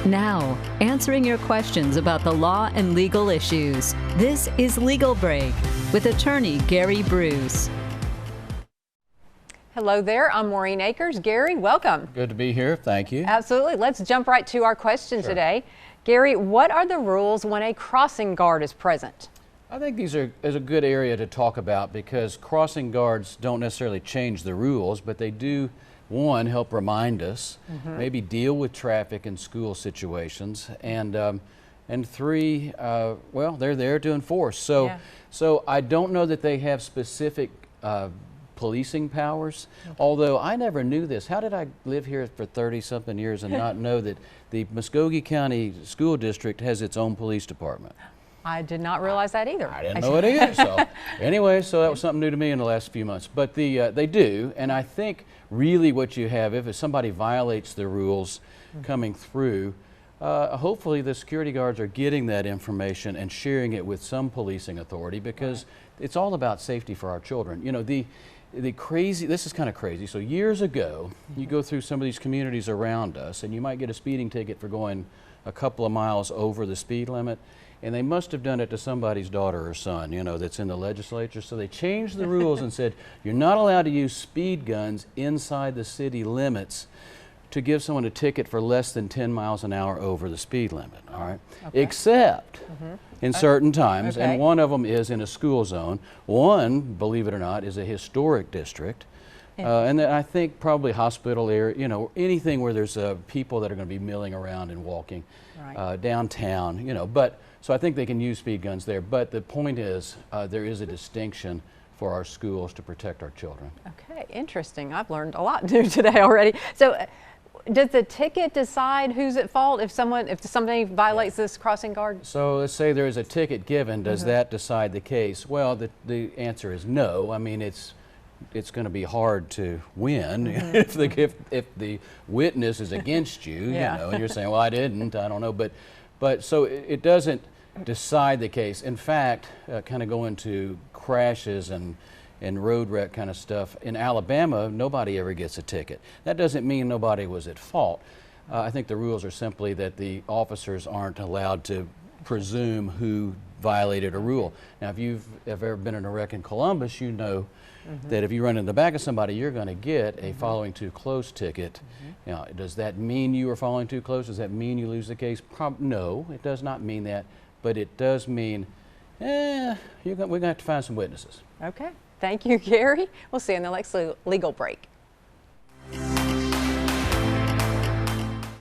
Now, answering your questions about the law and legal issues. This is Legal Break with attorney Gary Bruce. Hello there, I'm Maureen Akers. Gary, welcome. Good to be here, thank you. Absolutely. Let's jump right to our question today. Gary, what are the rules when a crossing guard is present? I think these is a good area to talk about because crossing guards don't necessarily change the rules, but they do, one, help remind us, maybe deal with traffic and school situations, and three, well, they're there to enforce. So I don't know that they have specific policing powers, although I never knew this. How did I live here for 30-something years and not know that the Muskogee County School District has its own police department? I did not realize that either. I didn't know it either. So anyway, so that was something new to me in the last few months. But they do, and I think really what you have, if somebody violates the rules coming through, hopefully the security guards are getting that information and sharing it with some policing authority, because it's all about safety for our children. You know, this is kind of crazy. So years ago, you go through some of these communities around us and you might get a speeding ticket for going a couple of miles over the speed limit. And they must have done it to somebody's daughter or son, you know, that's in the legislature. So they changed the rules and said, you're not allowed to use speed guns inside the city limits to give someone a ticket for less than 10 miles an hour over the speed limit, all right? Except in certain times, and one of them is in a school zone. One, believe it or not, is a historic district. And then I think probably hospital area, you know, anything where there's people that are going to be milling around and walking downtown, you know. So I think they can use speed guns there. But the point is, there is a distinction for our schools to protect our children. Okay, interesting. I've learned a lot new today already. So does the ticket decide who's at fault if somebody violates this crossing guard? So let's say there is a ticket given. Does that decide the case? Well, the answer is no. I mean, it's going to be hard to win if the witness is against you, you know, and you're saying, well, I don't know, but so it doesn't decide the case. In fact, kind of going to crashes and road wreck kind of stuff, in Alabama, nobody ever gets a ticket. That doesn't mean nobody was at fault. I think the rules are simply that the officers aren't allowed to presume who violated a rule. Now, if you've ever been in a wreck in Columbus, you know that if you run in the back of somebody, you're going to get a following too close ticket. Now, does that mean you are following too close? Does that mean you lose the case? No, it does not mean that, but it does mean, we're going to have to find some witnesses. Okay, thank you, Gary. We'll see you in the next legal break.